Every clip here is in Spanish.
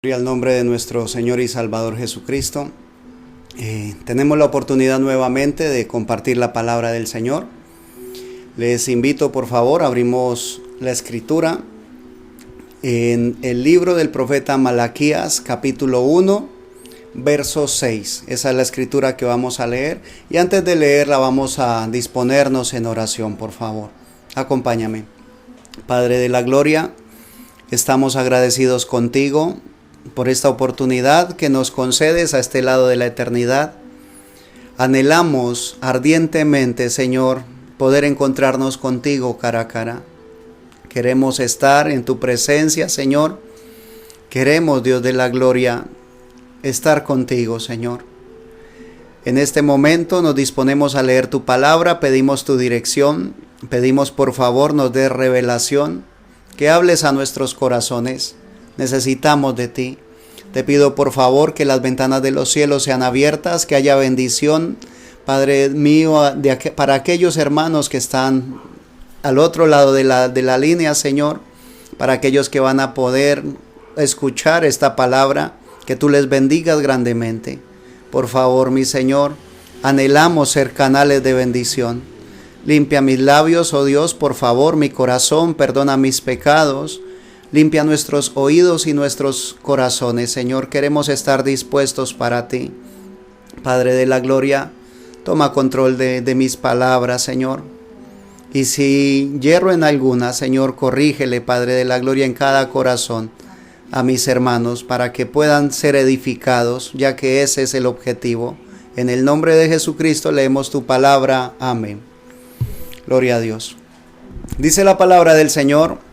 Gloria al nombre de nuestro Señor y Salvador Jesucristo. Tenemos la oportunidad nuevamente de compartir la palabra del Señor. Les invito, por favor, abrimos la escritura en el libro del profeta Malaquías, capítulo 1, verso 6. Esa es la escritura que vamos a leer. Y antes de leerla vamos a disponernos en oración, por favor. Acompáñame. Padre de la gloria, estamos agradecidos contigo por esta oportunidad que nos concedes a este lado de la eternidad. Anhelamos ardientemente, Señor, poder encontrarnos contigo cara a cara. Queremos estar en tu presencia, Señor. Queremos, Dios de la gloria, estar contigo, Señor. En este momento nos disponemos a leer tu palabra, pedimos tu dirección, pedimos por favor nos des revelación, que hables a nuestros corazones. Necesitamos de ti. Te pido por favor que las ventanas de los cielos sean abiertas, que haya bendición, Padre mío, para aquellos hermanos que están al otro lado de la línea, Señor, para aquellos que van a poder escuchar esta palabra, que tú les bendigas grandemente. Por favor, mi Señor, anhelamos ser canales de bendición. Limpia mis labios, oh Dios, por favor, mi corazón, perdona mis pecados. Limpia nuestros oídos y nuestros corazones, Señor. Queremos estar dispuestos para ti. Padre de la gloria, toma control de mis palabras, Señor. Y si hierro en alguna, Señor, corrígele, Padre de la gloria, en cada corazón a mis hermanos, para que puedan ser edificados, ya que ese es el objetivo. En el nombre de Jesucristo leemos tu palabra. Amén. Gloria a Dios. Dice la palabra del Señor: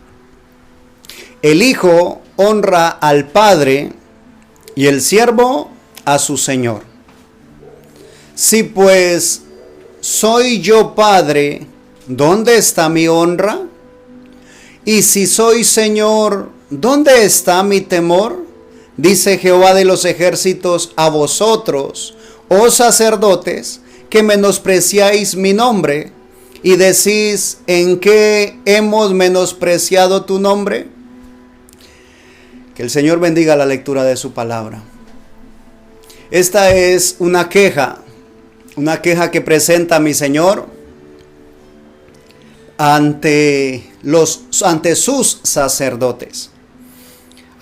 el Hijo honra al Padre y el siervo a su Señor. Si pues soy yo Padre, ¿dónde está mi honra? Y si soy Señor, ¿dónde está mi temor? Dice Jehová de los ejércitos a vosotros, oh sacerdotes, que menospreciáis mi nombre, y decís: ¿en qué hemos menospreciado tu nombre? Que el Señor bendiga la lectura de su palabra. Esta es una queja que presenta mi Señor ante sus sacerdotes.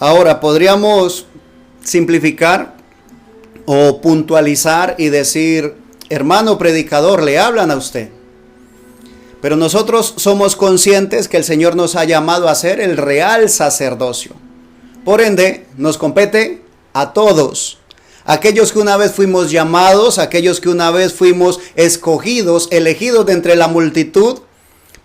Ahora podríamos simplificar o puntualizar y decir: hermano predicador, le hablan a usted. Pero nosotros somos conscientes que el Señor nos ha llamado a ser el real sacerdocio. Por ende, nos compete a todos. Aquellos que una vez fuimos llamados, aquellos que una vez fuimos escogidos, elegidos de entre la multitud,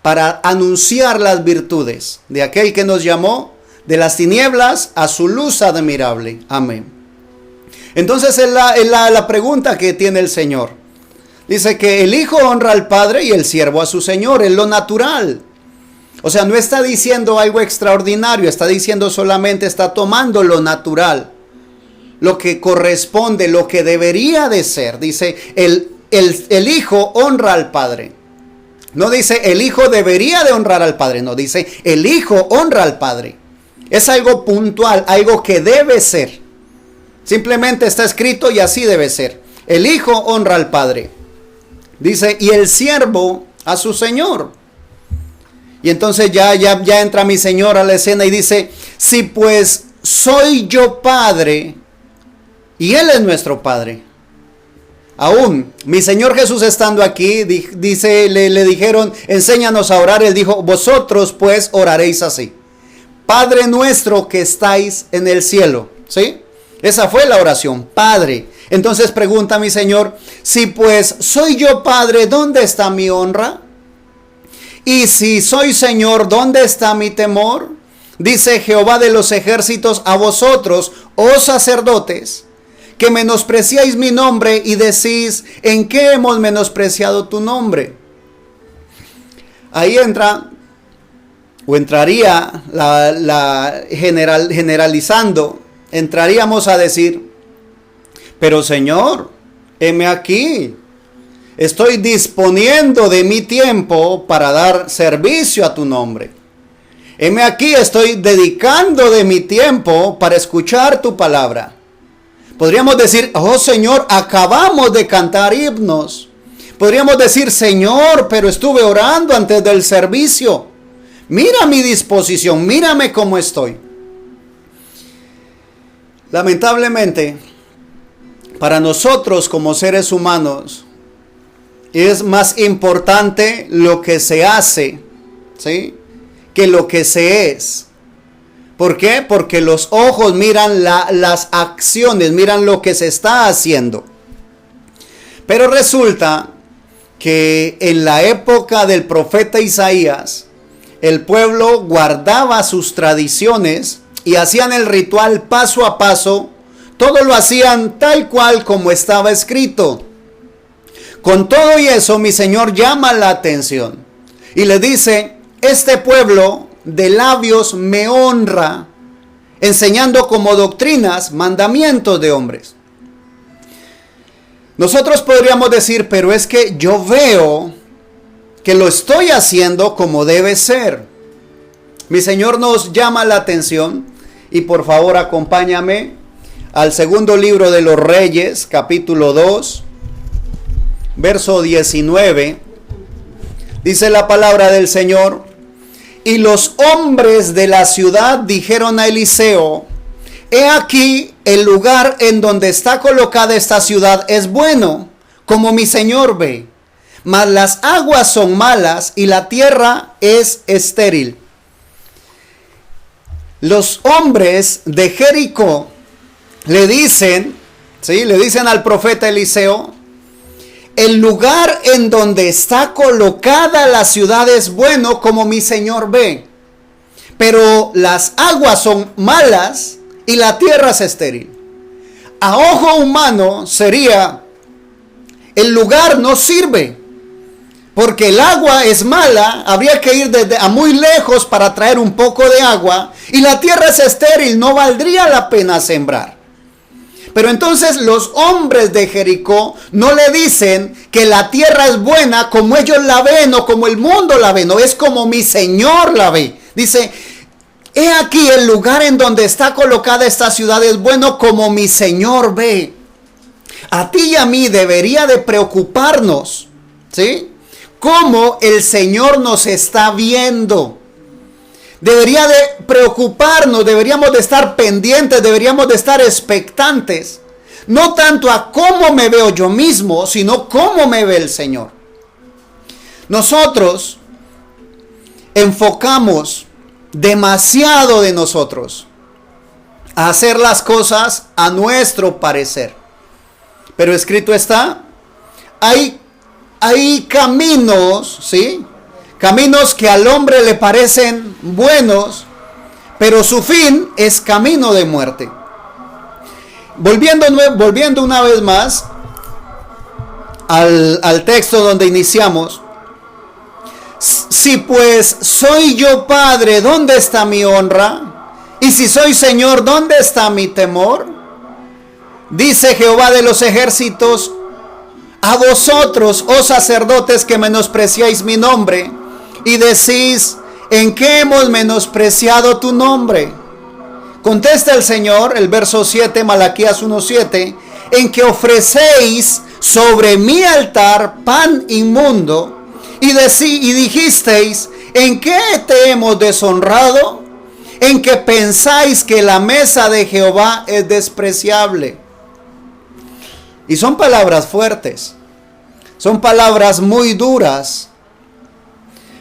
para anunciar las virtudes de aquel que nos llamó de las tinieblas a su luz admirable. Amén. Entonces es la pregunta que tiene el Señor. Dice que el Hijo honra al Padre y el siervo a su Señor, es lo natural. O sea, no está diciendo algo extraordinario, está diciendo solamente, está tomando lo natural, lo que corresponde, lo que debería de ser. Dice, el Hijo honra al Padre. No dice, el Hijo debería de honrar al Padre, no, dice, el Hijo honra al Padre. Es algo puntual, algo que debe ser. Simplemente está escrito y así debe ser. El Hijo honra al Padre. Dice, y el siervo a su Señor. Y entonces ya entra mi Señor a la escena y dice: si pues soy yo Padre y Él es nuestro Padre. Aún mi Señor Jesús estando aquí, dice, le dijeron: enséñanos a orar. Él dijo: vosotros pues oraréis así: Padre nuestro que estáis en el cielo. ¿Sí? Esa fue la oración, Padre. Entonces pregunta mi Señor: si pues soy yo Padre, ¿dónde está mi honra? Y si soy Señor, ¿dónde está mi temor? Dice Jehová de los ejércitos a vosotros, oh sacerdotes, que menospreciáis mi nombre y decís: ¿en qué hemos menospreciado tu nombre? Ahí entra, o entraría generalizando, entraríamos a decir: pero Señor, heme aquí. Estoy disponiendo de mi tiempo para dar servicio a tu nombre. Heme aquí, estoy dedicando de mi tiempo para escuchar tu palabra. Podríamos decir, oh Señor, acabamos de cantar himnos. Podríamos decir, Señor, pero estuve orando antes del servicio. Mira mi disposición, mírame cómo estoy. Lamentablemente, para nosotros como seres humanos, es más importante lo que se hace, ¿sí?, que lo que se es. ¿Por qué? Porque los ojos miran las acciones, miran lo que se está haciendo. Pero resulta que en la época del profeta Isaías, el pueblo guardaba sus tradiciones y hacían el ritual paso a paso. Todo lo hacían tal cual como estaba escrito. Con todo y eso, mi Señor llama la atención y le dice, este pueblo de labios me honra, enseñando como doctrinas mandamientos de hombres. Nosotros podríamos decir, pero es que yo veo que lo estoy haciendo como debe ser. Mi Señor nos llama la atención y por favor acompáñame al segundo libro de los Reyes, capítulo 2, verso 19. Dice la palabra del Señor: y los hombres de la ciudad dijeron a Eliseo, he aquí el lugar en donde está colocada esta ciudad es bueno, como mi señor ve, mas las aguas son malas y la tierra es estéril. Los hombres de Jericó le dicen, ¿sí?, le dicen al profeta Eliseo, el lugar en donde está colocada la ciudad es bueno, como mi señor ve, pero las aguas son malas y la tierra es estéril. A ojo humano sería, el lugar no sirve, porque el agua es mala, habría que ir desde a muy lejos para traer un poco de agua, y la tierra es estéril, no valdría la pena sembrar. Pero entonces los hombres de Jericó no le dicen que la tierra es buena como ellos la ven o como el mundo la ve, no, es como mi Señor la ve. Dice, he aquí el lugar en donde está colocada esta ciudad es bueno como mi Señor ve. A ti y a mí debería de preocuparnos, ¿sí?, cómo el Señor nos está viendo. Debería de preocuparnos, deberíamos de estar pendientes, deberíamos de estar expectantes. No tanto a cómo me veo yo mismo, sino cómo me ve el Señor. Nosotros enfocamos demasiado de nosotros a hacer las cosas a nuestro parecer. Pero escrito está, hay caminos, ¿sí?, caminos que al hombre le parecen buenos, pero su fin es camino de muerte. Volviendo una vez más al texto donde iniciamos. Si pues soy yo padre, ¿dónde está mi honra? Y si soy Señor, ¿dónde está mi temor? Dice Jehová de los ejércitos, a vosotros, oh sacerdotes, que menospreciáis mi nombre, y decís, ¿en qué hemos menospreciado tu nombre? Contesta el Señor, el verso 7, Malaquías 1:7, en que ofrecéis sobre mi altar pan inmundo, y dijisteis, ¿en qué te hemos deshonrado? En que pensáis que la mesa de Jehová es despreciable. Y son palabras fuertes, son palabras muy duras,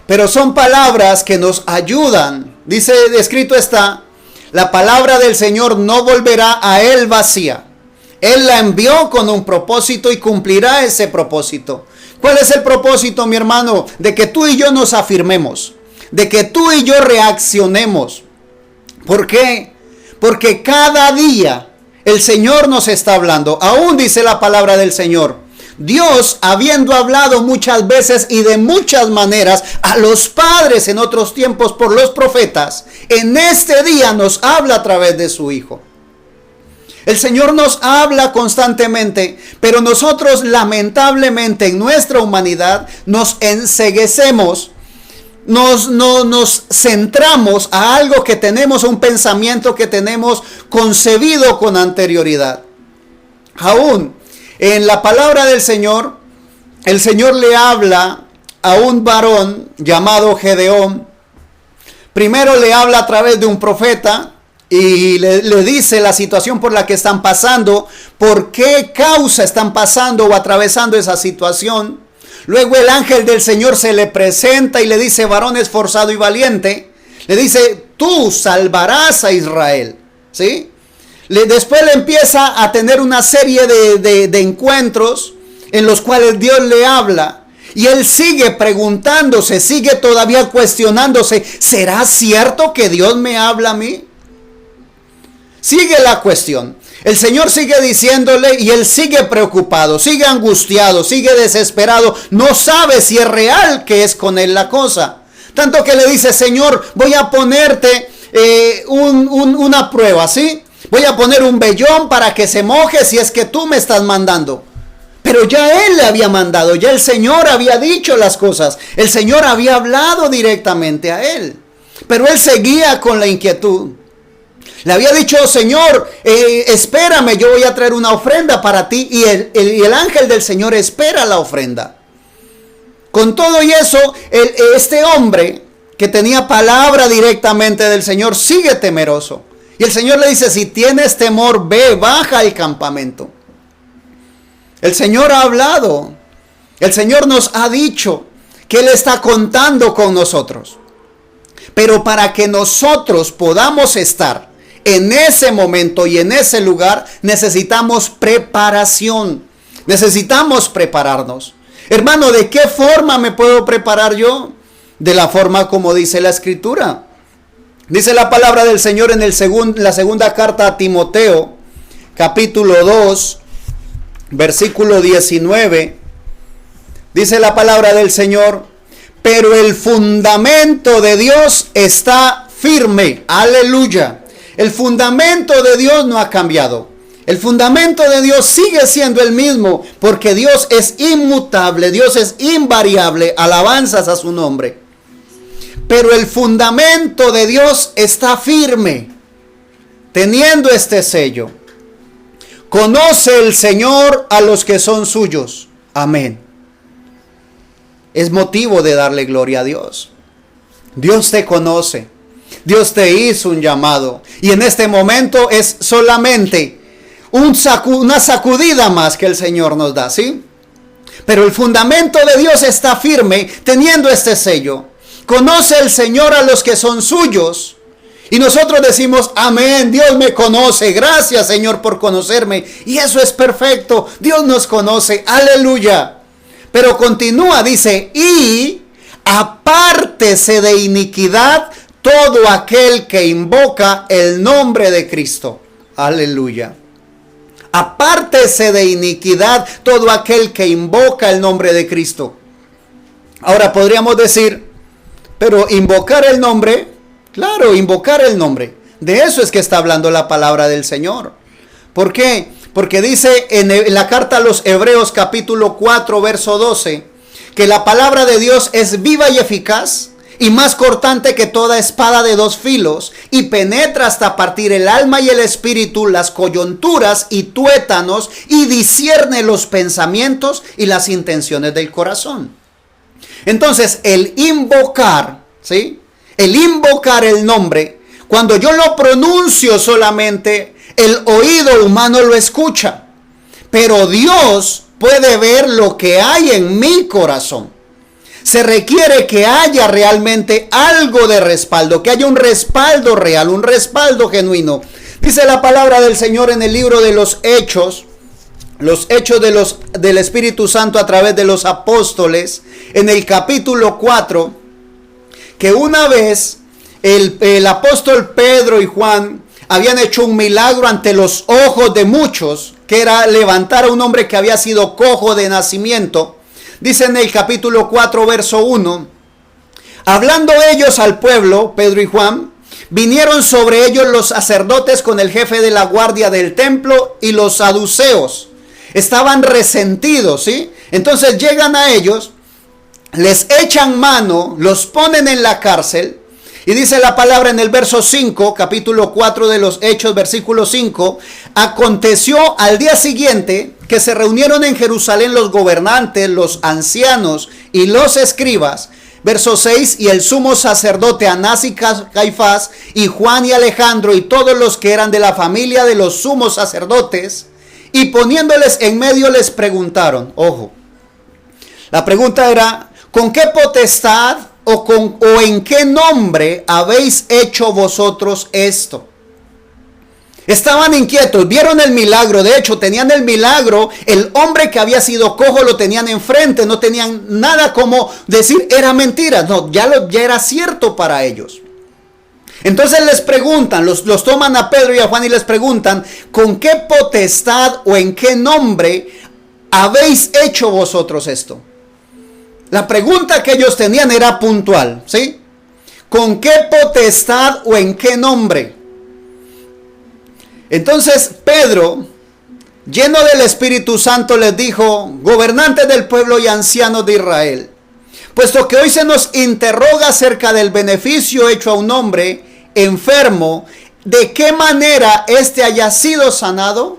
pero son palabras que nos ayudan. Dice, escrito está, la palabra del Señor no volverá a él vacía. Él la envió con un propósito y cumplirá ese propósito. ¿Cuál es el propósito, mi hermano? De que tú y yo nos afirmemos, de que tú y yo reaccionemos. ¿Por qué? Porque cada día el Señor nos está hablando. Aún dice la palabra del Señor, Dios, habiendo hablado muchas veces y de muchas maneras a los padres en otros tiempos por los profetas, en este día nos habla a través de su Hijo. El Señor nos habla constantemente, pero nosotros lamentablemente en nuestra humanidad nos enceguecemos, nos centramos a algo que tenemos, un pensamiento que tenemos concebido con anterioridad. Aún en la palabra del Señor, el Señor le habla a un varón llamado Gedeón. Primero le habla a través de un profeta y le dice la situación por la que están pasando, por qué causa están pasando o atravesando esa situación. Luego el ángel del Señor se le presenta y le dice: varón esforzado y valiente, le dice: tú salvarás a Israel, ¿sí? Después le empieza a tener una serie de encuentros en los cuales Dios le habla. Y él sigue preguntándose, sigue todavía cuestionándose: ¿será cierto que Dios me habla a mí? Sigue la cuestión. El Señor sigue diciéndole y él sigue preocupado, sigue angustiado, sigue desesperado. No sabe si es real que es con él la cosa. Tanto que le dice: Señor, voy a ponerte una prueba, ¿sí? Voy a poner un vellón para que se moje si es que tú me estás mandando. Pero ya él le había mandado, ya el Señor había dicho las cosas. El Señor había hablado directamente a él. Pero él seguía con la inquietud. Le había dicho: Señor, espérame, yo voy a traer una ofrenda para ti. Y el ángel del Señor espera la ofrenda. Con todo y eso, este hombre que tenía palabra directamente del Señor sigue temeroso. Y el Señor le dice: si tienes temor, ve, baja al campamento. El Señor ha hablado. El Señor nos ha dicho que Él está contando con nosotros. Pero para que nosotros podamos estar en ese momento y en ese lugar, necesitamos preparación. Necesitamos prepararnos. Hermano, ¿de qué forma me puedo preparar yo? De la forma como dice la Escritura. Dice la palabra del Señor en la segunda carta a Timoteo, capítulo 2, versículo 19. Dice la palabra del Señor: pero el fundamento de Dios está firme. Aleluya. El fundamento de Dios no ha cambiado. El fundamento de Dios sigue siendo el mismo, porque Dios es inmutable, Dios es invariable. Alabanzas a su nombre. Pero el fundamento de Dios está firme, teniendo este sello: conoce el Señor a los que son suyos. Amén. Es motivo de darle gloria a Dios. Dios te conoce. Dios te hizo un llamado. Y en este momento es solamente una sacudida más que el Señor nos da, ¿sí? Pero el fundamento de Dios está firme, teniendo este sello: conoce el Señor a los que son suyos. Y nosotros decimos: amén, Dios me conoce, gracias Señor por conocerme. Y eso es perfecto, Dios nos conoce, aleluya. Pero continúa, dice: y apártese de iniquidad todo aquel que invoca el nombre de Cristo. Aleluya. Apártese de iniquidad todo aquel que invoca el nombre de Cristo. Ahora podríamos decir: pero invocar el nombre, claro, invocar el nombre. De eso es que está hablando la palabra del Señor. ¿Por qué? Porque dice en la carta a los Hebreos capítulo 4 verso 12 que la palabra de Dios es viva y eficaz y más cortante que toda espada de dos filos, y penetra hasta partir el alma y el espíritu, las coyunturas y tuétanos, y discierne los pensamientos y las intenciones del corazón. Entonces, el invocar, ¿sí? El invocar el nombre, cuando yo lo pronuncio solamente, el oído humano lo escucha, pero Dios puede ver lo que hay en mi corazón. Se requiere que haya realmente algo de respaldo, que haya un respaldo real, un respaldo genuino. Dice la palabra del Señor en el libro de los Hechos del Espíritu Santo a través de los apóstoles, en el capítulo 4, que una vez el apóstol Pedro y Juan habían hecho un milagro ante los ojos de muchos, que era levantar a un hombre que había sido cojo de nacimiento. Dice en el capítulo 4, verso 1, hablando ellos al pueblo, Pedro y Juan, vinieron sobre ellos los sacerdotes con el jefe de la guardia del templo y los saduceos. Estaban resentidos, ¿sí? Entonces llegan a ellos les echan mano, los ponen en la cárcel. Y dice la palabra en el verso 5, capítulo 4 de los Hechos, versículo 5. Aconteció al día siguiente que se reunieron en Jerusalén los gobernantes, los ancianos y los escribas. Verso 6, y el sumo sacerdote Anás y Caifás y Juan y Alejandro y todos los que eran de la familia de los sumos sacerdotes, y poniéndoles en medio les preguntaron, ojo, la pregunta era, ¿con qué potestad o en qué nombre habéis hecho vosotros esto? Estaban inquietos, vieron el milagro, de hecho tenían el milagro, el hombre que había sido cojo lo tenían enfrente, no tenían nada como decir era mentira, no, ya era cierto para ellos. Entonces les preguntan, los toman a Pedro y a Juan y les preguntan, ¿con qué potestad o en qué nombre habéis hecho vosotros esto? La pregunta que ellos tenían era puntual, ¿sí? ¿Con qué potestad o en qué nombre? Entonces Pedro, lleno del Espíritu Santo, les dijo, gobernantes del pueblo y ancianos de Israel, puesto que hoy se nos interroga acerca del beneficio hecho a un hombre enfermo, ¿de qué manera éste haya sido sanado?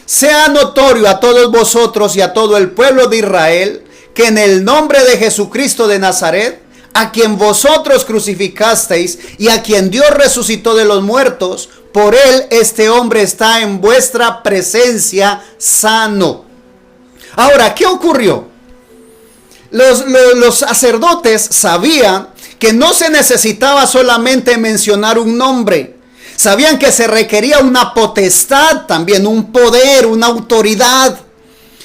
Sea notorio a todos vosotros y a todo el pueblo de Israel, que en el nombre de Jesucristo de Nazaret, a quien vosotros crucificasteis y a quien Dios resucitó de los muertos, por él este hombre está en vuestra presencia sano. Ahora, ¿qué ocurrió? Los sacerdotes sabían que no se necesitaba solamente mencionar un nombre. Sabían que se requería una potestad, también un poder, una autoridad.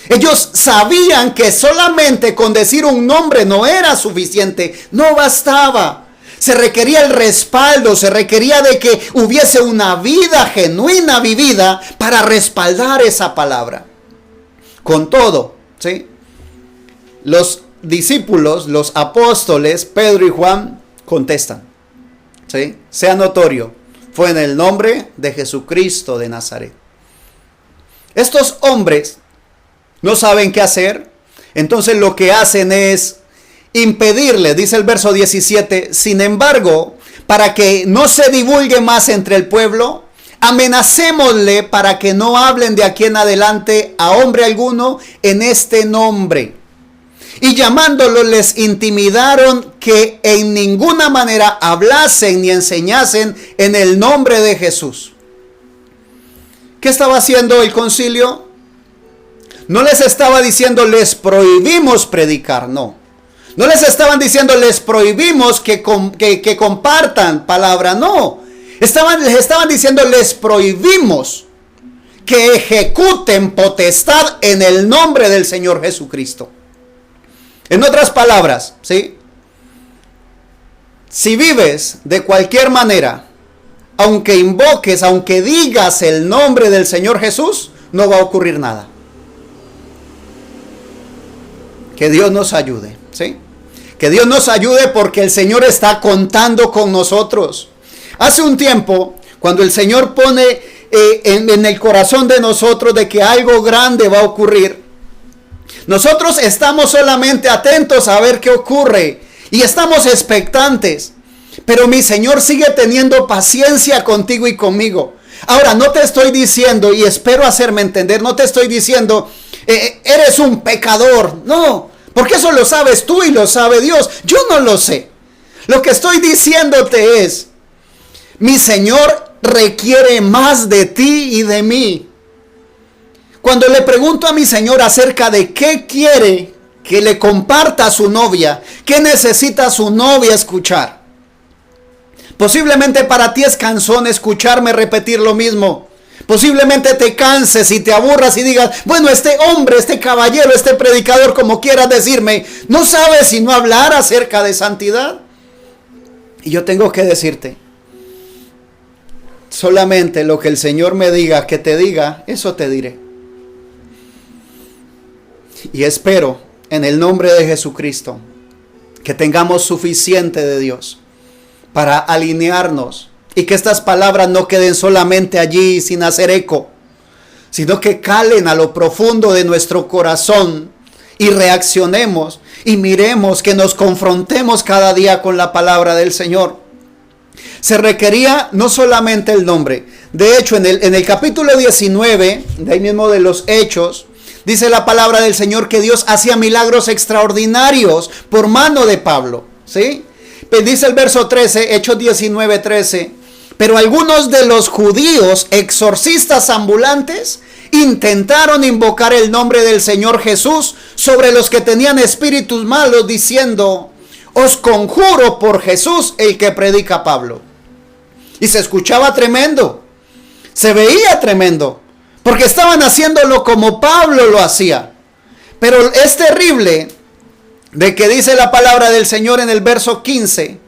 Ellos sabían que solamente con decir un nombre no era suficiente, no bastaba. Se requería el respaldo, se requería de que hubiese una vida genuina vivida para respaldar esa palabra. Con todo, ¿sí? Los discípulos, los apóstoles, Pedro y Juan, contestan, ¿sí? Sea notorio, fue en el nombre de Jesucristo de Nazaret. Estos hombres no saben qué hacer, entonces lo que hacen es impedirle, dice el verso 17, sin embargo, para que no se divulgue más entre el pueblo, amenacémosle para que no hablen de aquí en adelante a hombre alguno en este nombre. Y llamándolo les intimidaron que en ninguna manera hablasen ni enseñasen en el nombre de Jesús. ¿Qué estaba haciendo el concilio? No les estaba diciendo les prohibimos predicar, no. No les estaban diciendo les prohibimos que compartan palabra, no. Les estaban diciendo les prohibimos que ejecuten potestad en el nombre del Señor Jesucristo. En otras palabras, ¿sí? Si vives de cualquier manera, aunque invoques, aunque digas el nombre del Señor Jesús, no va a ocurrir nada. Que Dios nos ayude, ¿sí? Que Dios nos ayude porque el Señor está contando con nosotros. Hace un tiempo, cuando el Señor pone en el corazón de nosotros de que algo grande va a ocurrir, nosotros estamos solamente atentos a ver qué ocurre y estamos expectantes. Pero mi Señor sigue teniendo paciencia contigo y conmigo. Ahora, no te estoy diciendo, y espero hacerme entender, no te estoy diciendo, eres un pecador. No, porque eso lo sabes tú y lo sabe Dios. Yo no lo sé. Lo que estoy diciéndote es, mi Señor requiere más de ti y de mí. Cuando le pregunto a mi Señor acerca de qué quiere que le comparta a su novia, qué necesita su novia escuchar. Posiblemente para ti es cansón escucharme repetir lo mismo. Posiblemente te canses y te aburras y digas, bueno, este hombre, este caballero, este predicador, como quieras decirme, no sabe sino hablar acerca de santidad. Y yo tengo que decirte, solamente lo que el Señor me diga que te diga, eso te diré. Y espero en el nombre de Jesucristo que tengamos suficiente de Dios para alinearnos y que estas palabras no queden solamente allí sin hacer eco, sino que calen a lo profundo de nuestro corazón y reaccionemos y miremos, que nos confrontemos cada día con la palabra del Señor. Se requería no solamente el nombre. De hecho, en el capítulo 19, de ahí mismo de los Hechos, dice la palabra del Señor que Dios hacía milagros extraordinarios por mano de Pablo, ¿sí? Pues dice el verso 13, Hechos 19, 13. Pero algunos de los judíos, exorcistas ambulantes, intentaron invocar el nombre del Señor Jesús sobre los que tenían espíritus malos, diciendo: os conjuro por Jesús, el que predica Pablo. Y se escuchaba tremendo, se veía tremendo, porque estaban haciéndolo como Pablo lo hacía. Pero es terrible de que dice la palabra del Señor en el verso 15: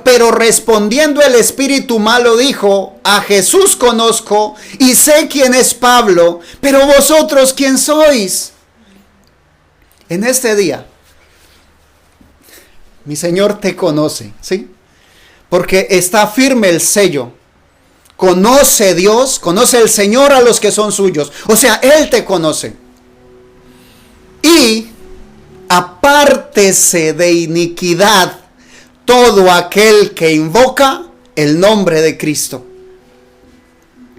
pero respondiendo el espíritu malo dijo: a Jesús conozco y sé quién es Pablo, pero vosotros ¿quién sois? En este día, mi Señor te conoce, ¿sí? Porque está firme el sello. Conoce Dios, conoce el Señor a los que son suyos. O sea, Él te conoce. Y apártese de iniquidad todo aquel que invoca el nombre de Cristo.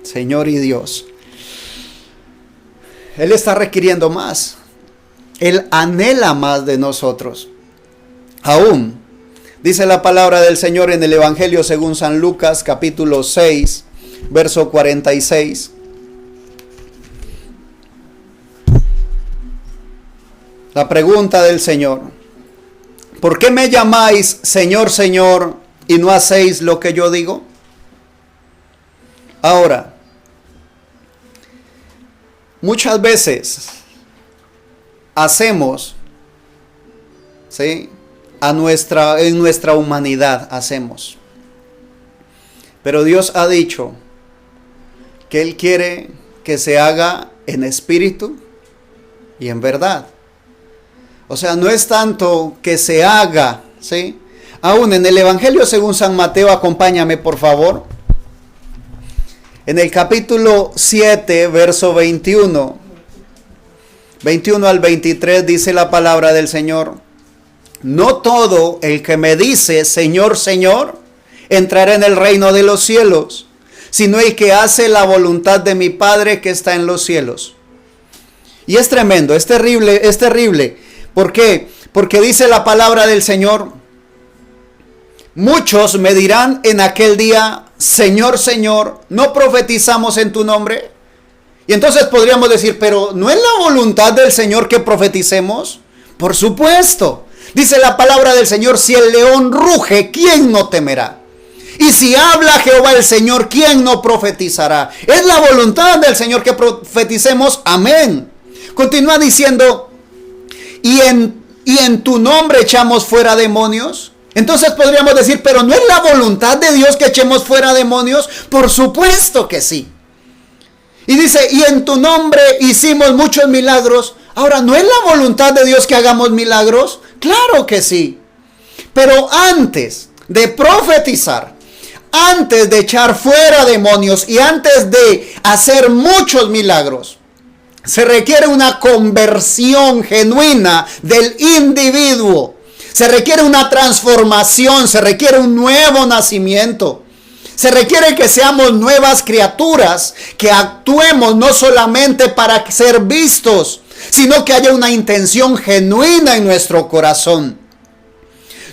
Señor y Dios, Él está requiriendo más. Él anhela más de nosotros. Aún, dice la palabra del Señor en el Evangelio según San Lucas, capítulo 6, verso 46. La pregunta del Señor: ¿por qué me llamáis Señor, Señor, y no hacéis lo que yo digo? Ahora, muchas veces hacemos, ¿sí?, en nuestra humanidad hacemos. Pero Dios ha dicho que Él quiere que se haga en espíritu y en verdad. O sea, no es tanto que se haga, ¿sí? Aún en el Evangelio según San Mateo, acompáñame por favor. En el capítulo 7, verso 21 al 23 dice la palabra del Señor: no todo el que me dice Señor, Señor, entrará en el reino de los cielos, sino el que hace la voluntad de mi Padre que está en los cielos. Y es tremendo, es terrible, es terrible. ¿Por qué? Porque dice la palabra del Señor: muchos me dirán en aquel día, Señor, Señor, ¿no profetizamos en tu nombre? Y entonces podríamos decir, pero ¿no es la voluntad del Señor que profeticemos? Por supuesto. Dice la palabra del Señor: si el león ruge, ¿quién no temerá? Y si habla Jehová el Señor, ¿quién no profetizará? Es la voluntad del Señor que profeticemos. Amén. Continúa diciendo: y en tu nombre echamos fuera demonios. Entonces podríamos decir, pero ¿no es la voluntad de Dios que echemos fuera demonios? Por supuesto que sí. Y dice: y en tu nombre hicimos muchos milagros. Ahora, ¿no es la voluntad de Dios que hagamos milagros? Claro que sí. Pero antes de profetizar, antes de echar fuera demonios y antes de hacer muchos milagros, se requiere una conversión genuina del individuo. Se requiere una transformación, se requiere un nuevo nacimiento. Se requiere que seamos nuevas criaturas, que actuemos no solamente para ser vistos, sino que haya una intención genuina en nuestro corazón.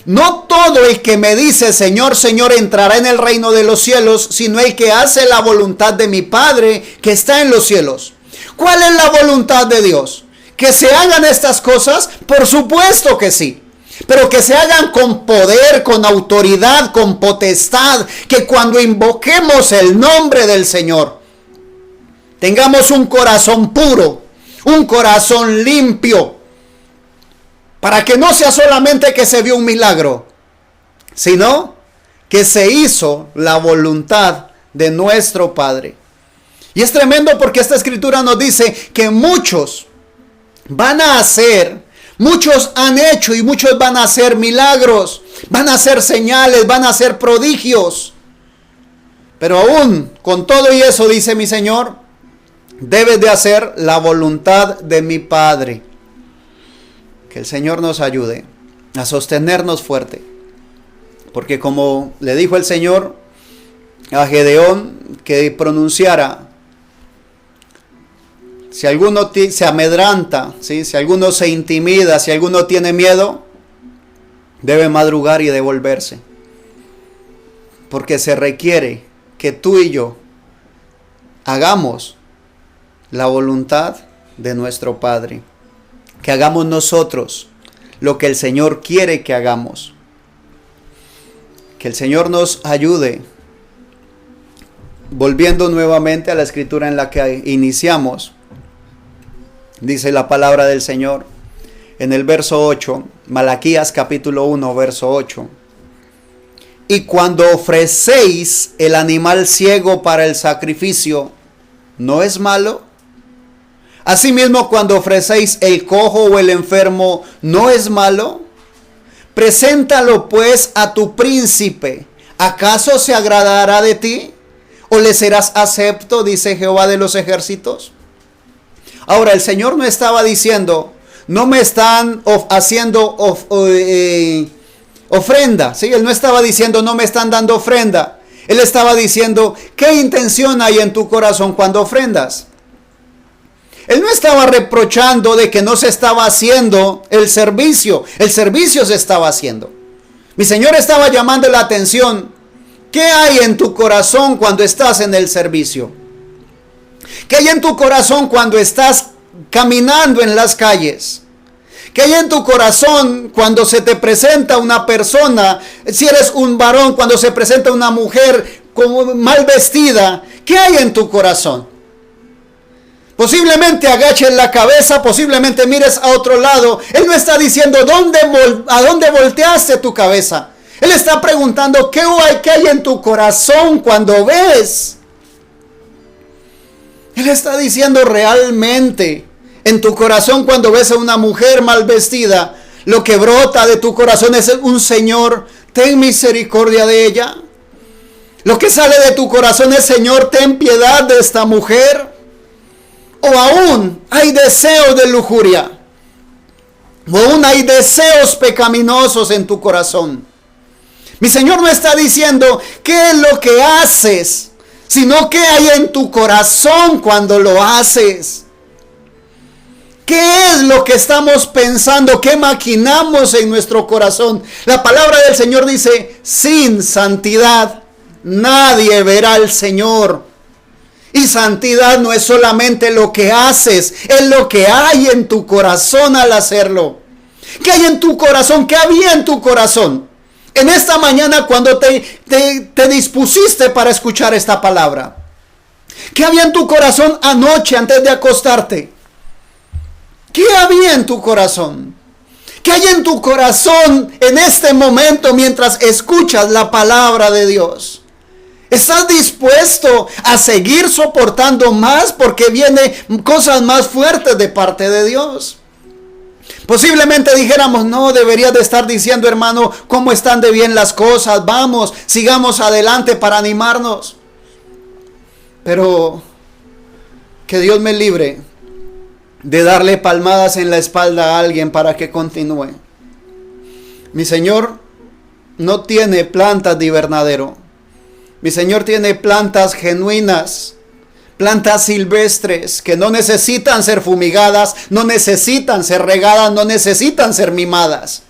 No todo el que me dice Señor, Señor entrará en el reino de los cielos, sino el que hace la voluntad de mi Padre que está en los cielos. ¿Cuál es la voluntad de Dios? ¿Que se hagan estas cosas? Por supuesto que sí. Pero que se hagan con poder, con autoridad, con potestad. Que cuando invoquemos el nombre del Señor, tengamos un corazón puro, un corazón limpio. Para que no sea solamente que se vio un milagro, sino que se hizo la voluntad de nuestro Padre. Y es tremendo porque esta escritura nos dice que muchos van a hacer, muchos han hecho y muchos van a hacer milagros, van a hacer señales, van a hacer prodigios. Pero aún con todo y eso, dice mi Señor, debes de hacer la voluntad de mi Padre. Que el Señor nos ayude a sostenernos fuerte. Porque como le dijo el Señor a Gedeón que pronunciara, si alguno se amedranta, ¿sí? Si alguno se intimida, si alguno tiene miedo, debe madrugar y devolverse. Porque se requiere que tú y yo hagamos la voluntad de nuestro Padre. Que hagamos nosotros lo que el Señor quiere que hagamos. Que el Señor nos ayude. Volviendo nuevamente a la escritura en la que iniciamos, dice la palabra del Señor en el verso 8, Malaquías capítulo 1, verso 8. Y cuando ofrecéis el animal ciego para el sacrificio, ¿no es malo? Asimismo, cuando ofrecéis el cojo o el enfermo, ¿no es malo? Preséntalo pues a tu príncipe. ¿Acaso se agradará de ti? ¿O le serás acepto? Dice Jehová de los ejércitos. Ahora, el Señor no estaba diciendo, no me están haciendo ofrenda. ¿Sí? Él no estaba diciendo, no me están dando ofrenda. Él estaba diciendo, ¿qué intención hay en tu corazón cuando ofrendas? Él no estaba reprochando de que no se estaba haciendo el servicio. El servicio se estaba haciendo. Mi Señor estaba llamando la atención. ¿Qué hay en tu corazón cuando estás en el servicio? ¿Qué hay en tu corazón cuando estás caminando en las calles? ¿Qué hay en tu corazón cuando se te presenta una persona? Si eres un varón, cuando se presenta una mujer como mal vestida, ¿qué hay en tu corazón? Posiblemente agaches la cabeza, posiblemente mires a otro lado. Él no está diciendo a dónde volteaste tu cabeza. Él está preguntando qué hay en tu corazón cuando ves. Él está diciendo realmente en tu corazón cuando ves a una mujer mal vestida, lo que brota de tu corazón es un Señor, ten misericordia de ella. Lo que sale de tu corazón es, Señor, ten piedad de esta mujer. O aún hay deseos de lujuria. O aún hay deseos pecaminosos en tu corazón. Mi Señor no está diciendo qué es lo que haces, sino qué hay en tu corazón cuando lo haces. ¿Qué es lo que estamos pensando? ¿Qué maquinamos en nuestro corazón? La palabra del Señor dice, sin santidad nadie verá al Señor. Y santidad no es solamente lo que haces, es lo que hay en tu corazón al hacerlo. ¿Qué hay en tu corazón? ¿Qué había en tu corazón? En esta mañana cuando te dispusiste para escuchar esta palabra. ¿Qué había en tu corazón anoche antes de acostarte? ¿Qué había en tu corazón? ¿Qué hay en tu corazón en este momento mientras escuchas la palabra de Dios? ¿Estás dispuesto a seguir soportando más porque vienen cosas más fuertes de parte de Dios? Posiblemente dijéramos, no, deberías de estar diciendo, hermano, cómo están de bien las cosas. Vamos, sigamos adelante para animarnos. Pero que Dios me libre de darle palmadas en la espalda a alguien para que continúe. Mi Señor no tiene plantas de invernadero. Mi Señor tiene plantas genuinas, plantas silvestres que no necesitan ser fumigadas, no necesitan ser regadas, no necesitan ser mimadas.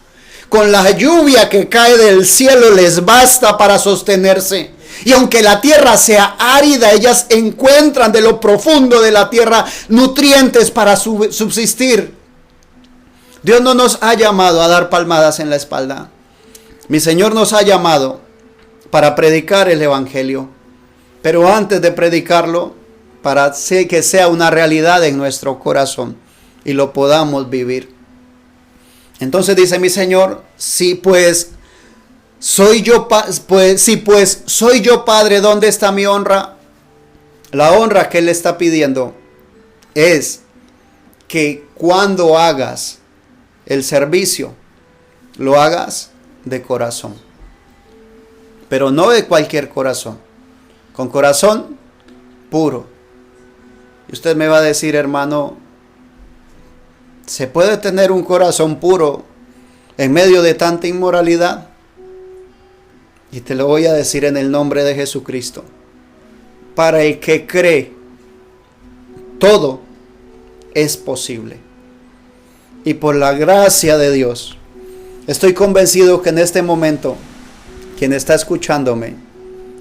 Con la lluvia que cae del cielo les basta para sostenerse. Y aunque la tierra sea árida, ellas encuentran de lo profundo de la tierra nutrientes para subsistir. Dios no nos ha llamado a dar palmadas en la espalda. Mi Señor nos ha llamado para predicar el Evangelio. Pero antes de predicarlo, para que sea una realidad en nuestro corazón y lo podamos vivir. Entonces dice mi Señor, si pues soy yo padre, ¿dónde está mi honra? La honra que Él está pidiendo es que cuando hagas el servicio, lo hagas de corazón. Pero no de cualquier corazón, con corazón puro. Y usted me va a decir, hermano, ¿Se puede tener un corazón puro en medio de tanta inmoralidad? Y te lo voy a decir en el nombre de Jesucristo. Para el que cree, todo es posible. Y por la gracia de Dios, estoy convencido que en este momento, quien está escuchándome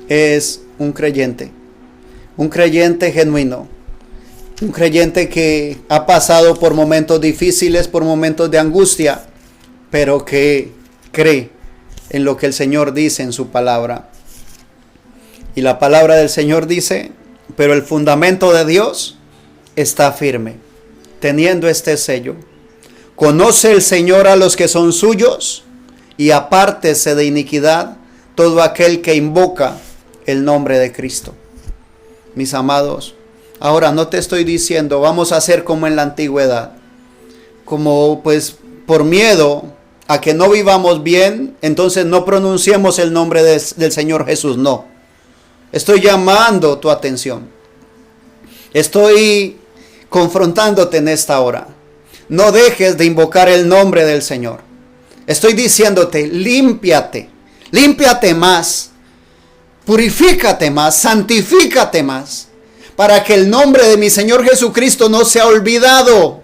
es un creyente genuino, un creyente que ha pasado por momentos difíciles, por momentos de angustia, pero que cree en lo que el Señor dice en su palabra. Y la palabra del Señor dice, pero el fundamento de Dios está firme, teniendo este sello. Conoce el Señor a los que son suyos, y apártese de iniquidad todo aquel que invoca el nombre de Cristo. Mis amados, ahora no te estoy diciendo vamos a hacer como en la antigüedad, como pues por miedo a que no vivamos bien, entonces no pronunciemos el nombre del Señor Jesús. No, estoy llamando tu atención, estoy confrontándote en esta hora. No dejes de invocar el nombre del Señor. Estoy diciéndote, límpiate más, purifícate más, santifícate más, para que el nombre de mi Señor Jesucristo no sea olvidado,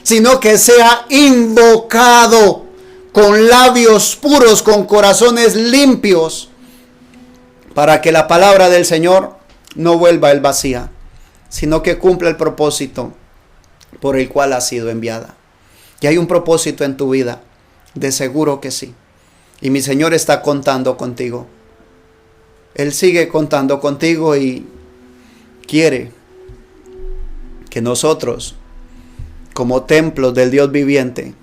sino que sea invocado con labios puros, con corazones limpios, para que la palabra del Señor no vuelva el vacía, sino que cumpla el propósito por el cual ha sido enviada. Y hay un propósito en tu vida, de seguro que sí. Y mi Señor está contando contigo. Él sigue contando contigo y quiere que nosotros, como templos del Dios viviente,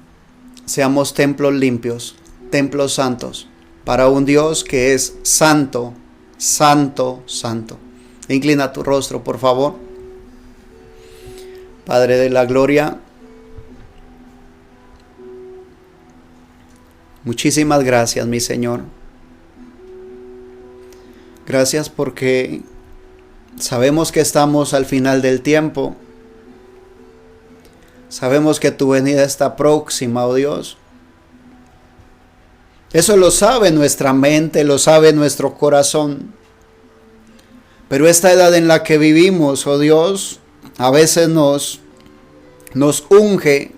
seamos templos limpios, templos santos, para un Dios que es santo, santo, santo. Inclina tu rostro, por favor. Padre de la gloria, muchísimas gracias, mi Señor. Gracias porque sabemos que estamos al final del tiempo. Sabemos que tu venida está próxima, oh Dios. Eso lo sabe nuestra mente, lo sabe nuestro corazón. Pero esta edad en la que vivimos, oh Dios, a veces nos unge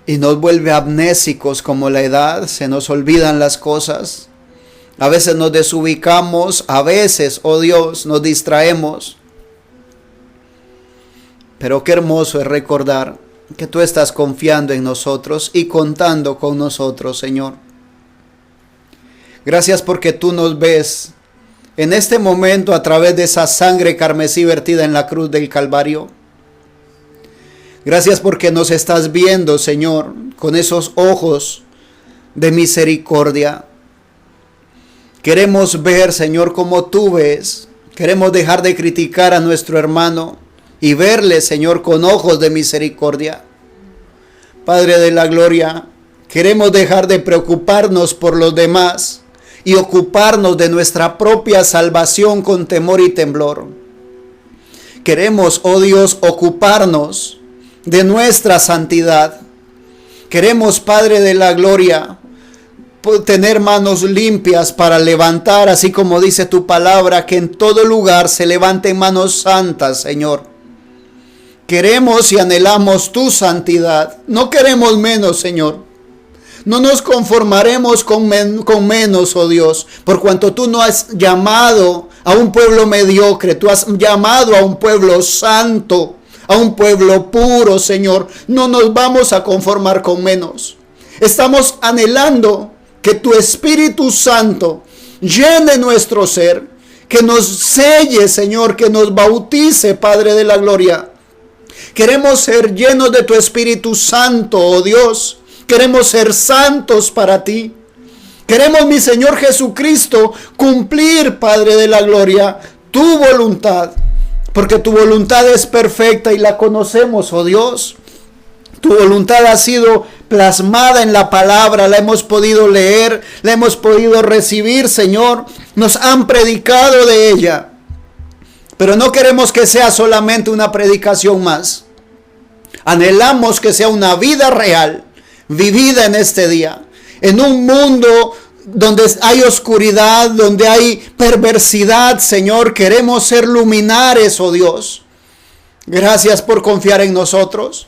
y nos vuelve amnésicos como la edad, se nos olvidan las cosas. A veces nos desubicamos, a veces, oh Dios, nos distraemos. Pero qué hermoso es recordar que tú estás confiando en nosotros y contando con nosotros, Señor. Gracias porque tú nos ves en este momento a través de esa sangre carmesí vertida en la cruz del Calvario. Gracias porque nos estás viendo, Señor, con esos ojos de misericordia. Queremos ver, Señor, como tú ves. Queremos dejar de criticar a nuestro hermano y verle, Señor, con ojos de misericordia. Padre de la gloria, queremos dejar de preocuparnos por los demás y ocuparnos de nuestra propia salvación con temor y temblor. Queremos, oh Dios, ocuparnos de nuestra santidad. Queremos, Padre de la gloria, tener manos limpias para levantar, así como dice tu palabra, que en todo lugar se levanten manos santas, Señor. Queremos y anhelamos tu santidad. No queremos menos, Señor. No nos conformaremos con menos, oh Dios, por cuanto tú no has llamado a un pueblo mediocre, tú has llamado a un pueblo santo, a un pueblo puro, Señor. No nos vamos a conformar con menos. Estamos anhelando que tu Espíritu Santo llene nuestro ser, que nos selle, Señor, que nos bautice, Padre de la gloria. Queremos ser llenos de tu Espíritu Santo, oh Dios. Queremos ser santos para ti. Queremos, mi Señor Jesucristo, cumplir, Padre de la gloria, tu voluntad. Porque tu voluntad es perfecta y la conocemos, oh Dios. Tu voluntad ha sido plasmada en la palabra, la hemos podido leer, la hemos podido recibir, Señor. Nos han predicado de ella. Pero no queremos que sea solamente una predicación más. Anhelamos que sea una vida real, vivida en este día, en un mundo donde hay oscuridad, donde hay perversidad. Señor, queremos ser luminares, oh Dios. Gracias por confiar en nosotros.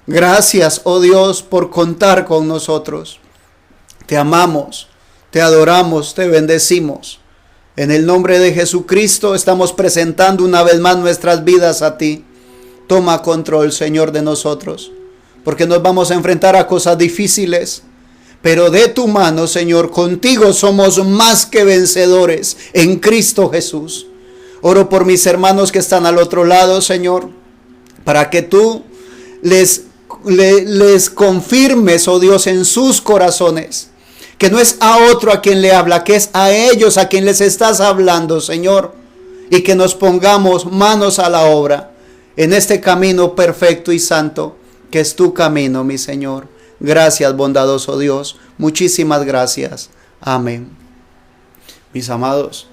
Gracias, oh Dios, por contar con nosotros. Te amamos, te adoramos, te bendecimos. En el nombre de Jesucristo estamos presentando una vez más nuestras vidas a ti. Toma control, Señor, de nosotros, porque nos vamos a enfrentar a cosas difíciles, pero de tu mano, Señor, contigo somos más que vencedores en Cristo Jesús. Oro por mis hermanos que están al otro lado, Señor, para que tú les confirmes, oh Dios, en sus corazones, que no es a otro a quien le habla, que es a ellos a quien les estás hablando, Señor, y que nos pongamos manos a la obra en este camino perfecto y santo, que es tu camino, mi Señor. Gracias, bondadoso Dios, muchísimas gracias. Amén. Mis amados,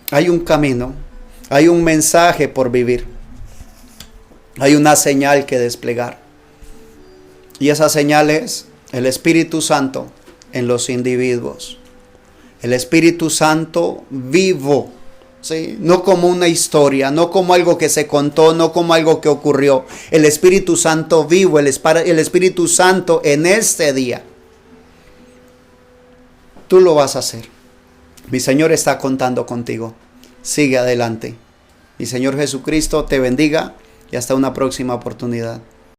hay un camino, hay un mensaje por vivir, hay una señal que desplegar, y esa señal es el Espíritu Santo en los individuos. El Espíritu Santo vivo, ¿sí? No como una historia, no como algo que se contó, no como algo que ocurrió. El Espíritu Santo vivo, el Espíritu Santo en este día. Tú lo vas a hacer. Mi Señor está contando contigo. Sigue adelante. Mi Señor Jesucristo te bendiga y hasta una próxima oportunidad.